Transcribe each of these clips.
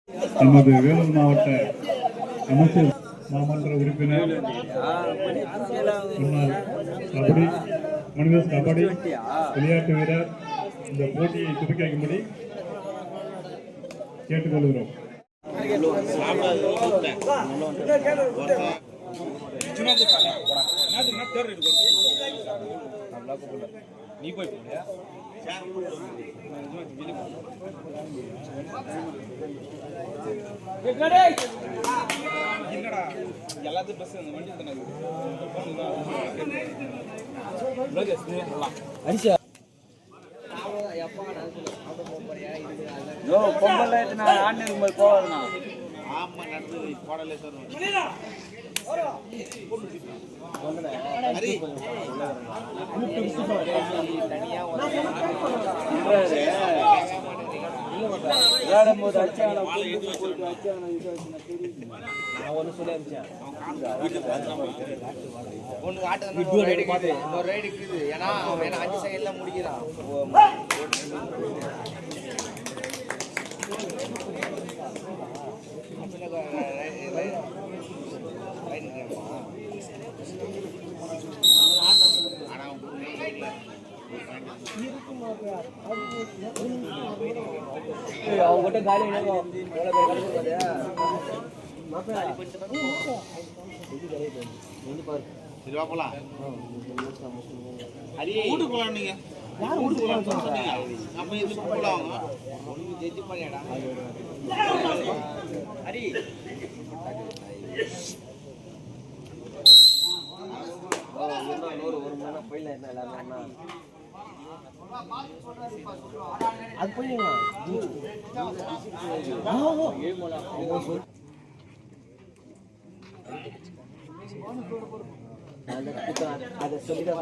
நமது வேலூர் மாவட்ட அமைச்சர் மாமன்ற உறுப்பினர் கபடி மனிதர் கபடி விளையாட்டு வீரர் இந்த போட்டியை துவக்கி வைக்கும்படி கேட்டுக்கொள்கிறோம். நீ போய் எல்லாத்தையும் பஸ் வண்டி பொம்பளை ஆன்லைன் போய் போவாதுண்ணா. ஆமா நடந்தது போடலே விளையாடும் போது அச்சான ஒன்று சொல்லி ஒன்று ஆட்டு ரைடு இருக்குது. ஏன்னா அவன் 5 செகண்ட்ல முடிக்கிறான். அவங்ககிட்ட காலி அது போயிங்களா அதை சொல்லிதான்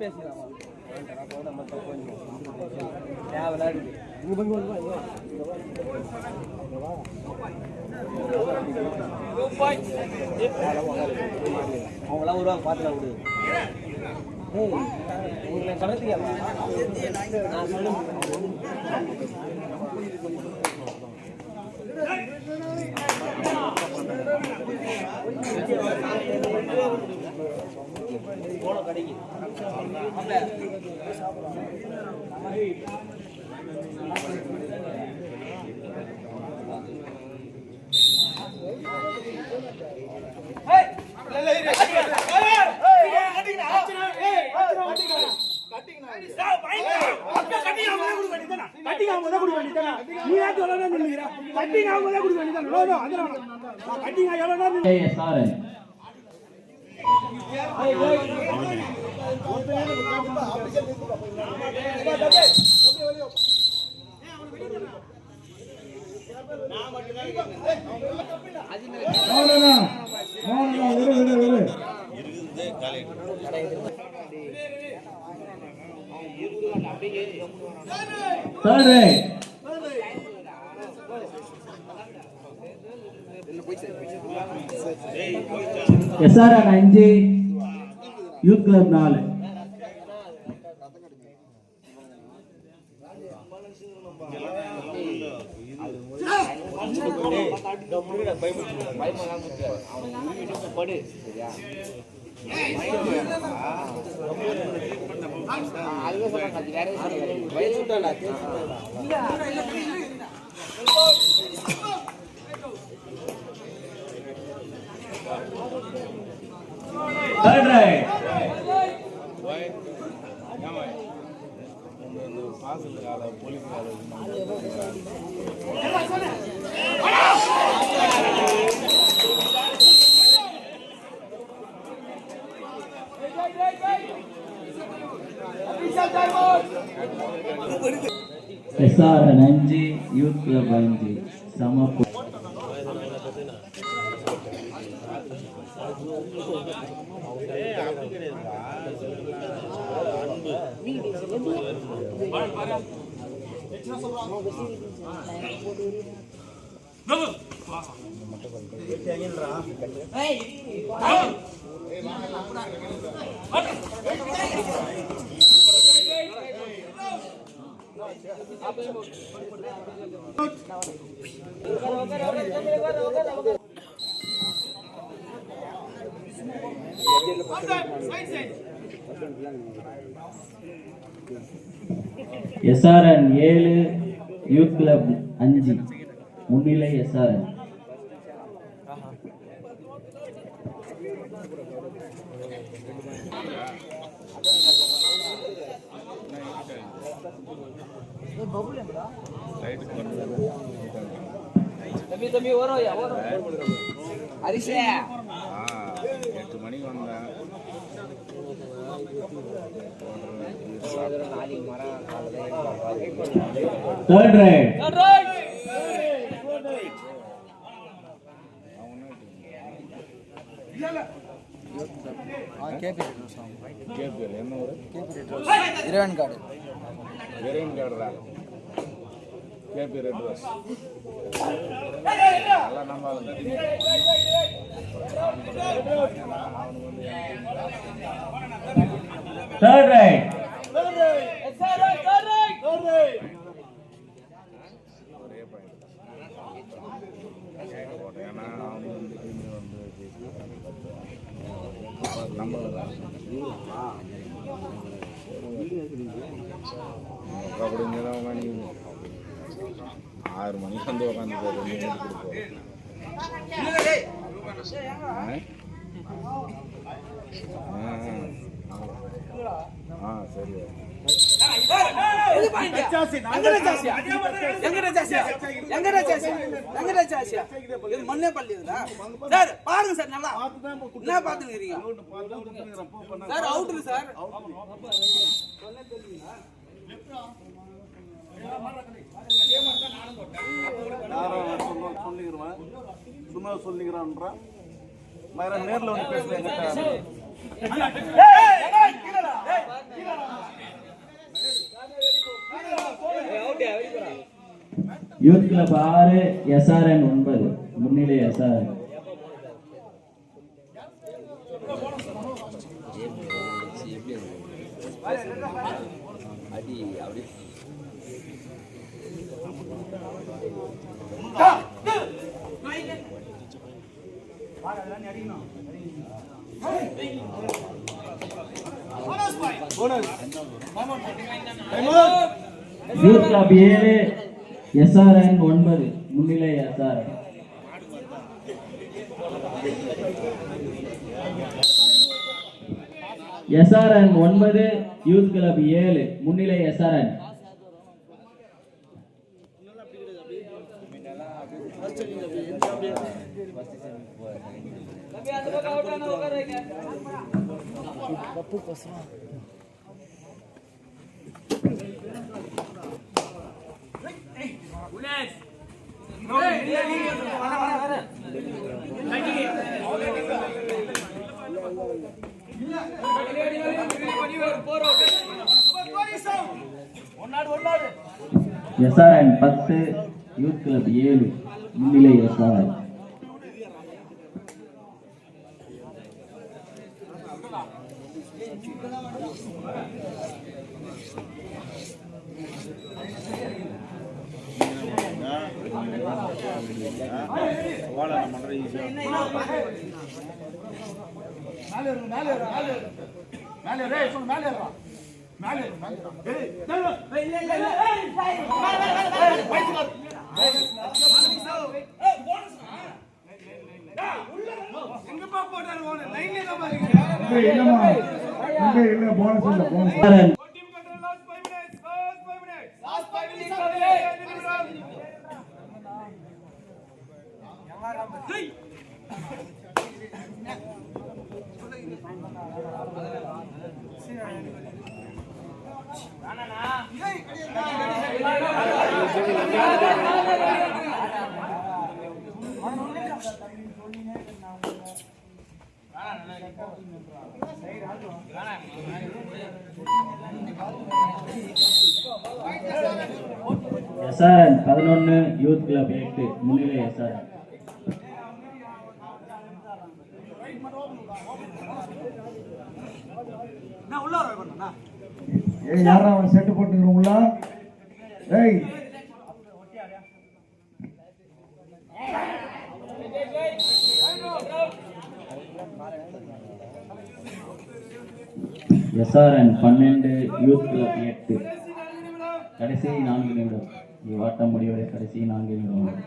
பேசலாம். அவங்களாம் வருவாங்க பார்த்துலாம் விடு. உங்களை கணக்கு நான் சொல்லுங்க. போன கடைக்கு SRN 5 youth club 4 Third right. SRN 5 youth club 5 சமப்பு SRN 7 youth club 5 முன்னிலை SRN. தம்பி வரும் ஹரிஷே 8 மணிக்கு வந்தேன். Third right. என்ன ஊரு? இறைவன் காடு கேபி ரெட் ரோஸ் நல்லா நம்ம Third right. ஒரே பாயிண்ட் ஏன்னா அவங்க வந்து நம்ம அப்படிங்கிறத உட்காந்து 6 மணிக்கு வந்து உட்காந்து 2 மணிக்கு கொடுப்போம். சரி மண்ணே பள்ளி சார் பாருங்க சார் நல்லா என்ன பாத்துக்கிறீங்க சார் அவுட்டு சார் சொல்லிக்கிறேன் சும்மா சொல்லிக்கிறான்றா வேற நேர்ல வந்து பேசுறேன். யூத் கிளப் 6 SRN 9 முன்னிலை SRN. யூத் கிளப் 7 SRN 9 முன்னிலை SRN. SRN 9 யூத் கிளப் 7 முன்னிலை SRN. SRN 10 யூத் கிளப் 7 முன்னிலை SRN. SRN 11 யூத் கிளப் 8 முன்னிலை SRN. ஏய் யாரா அவன் செட்டு போட்டுக்கிறோங்களா? ஏய் SRN 12 யூத் கிளப் 8 கடைசி 4 நிமிடம். இவ்வாட்டம் முடிவடை கடைசி 4 நிமிடம்.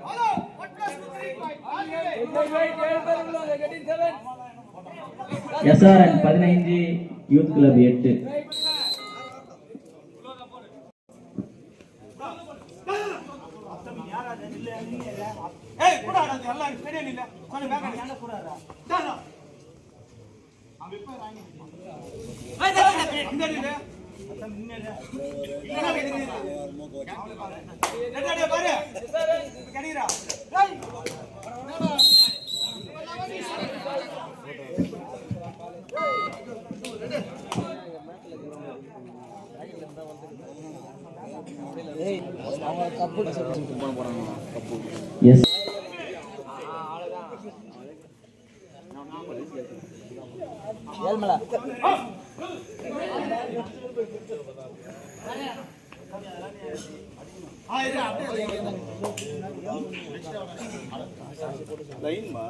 SRN 15 யூத் கிளப் 8 ஏய் கூட ஆடாத எல்லாம் பெரிய இல்ல கொஞ்சம் பேக் அடி கூட ஆடா டா அவன் இப்ப ராங்கி ஏய் இந்த இல்ல அத முன்னே ரெடி பாரு கடிரா ஏய் ஏய் அவங்க கப்பு போறாங்க கப்பு எஸ் ஏழ்மலா லைன்மா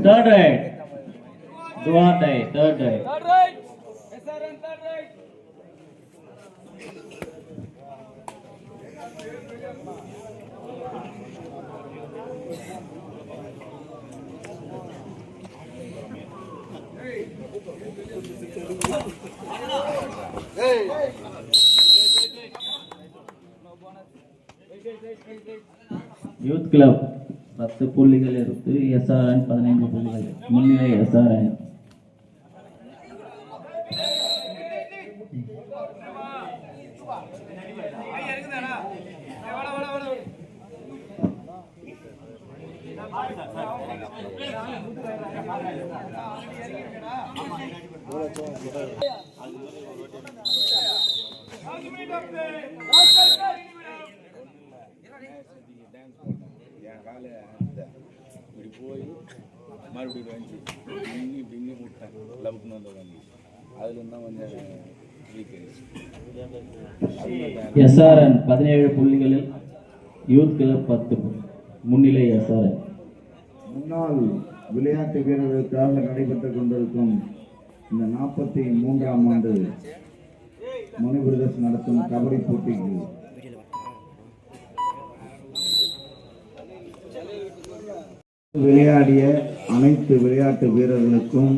third right Duarte third right SRN third right youth club 10 புள்ளிகள் எடுத்து SRN 15 புள்ளிகள் முன்னிலை SRN. என் காலை இப்படி போய் மறுபடியும் வந்து இப்படி விட்டேன் லவுக்குன்னு வந்து வந்து அதில் தான் கொஞ்சம் வீக் ஆயிடுச்சு. SRN 17 புள்ளிகளில் யூத் கிளப் 10 முன்னிலை SRN. முன்னாள் விளையாட்டு வீரர்களுக்காக நடைபெற்றுக் கொண்டிருக்கும் இந்த 43ஆம் ஆண்டு மணி பிரதர்ஸ் நடத்தும் கபடி போட்டிக்கு விளையாடிய அனைத்து விளையாட்டு வீரர்களுக்கும்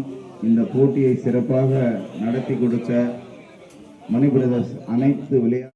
இந்த போட்டியை சிறப்பாக நடத்தி கொடுத்த மணி பிரதர்ஸ் அனைத்து விளையாட்டு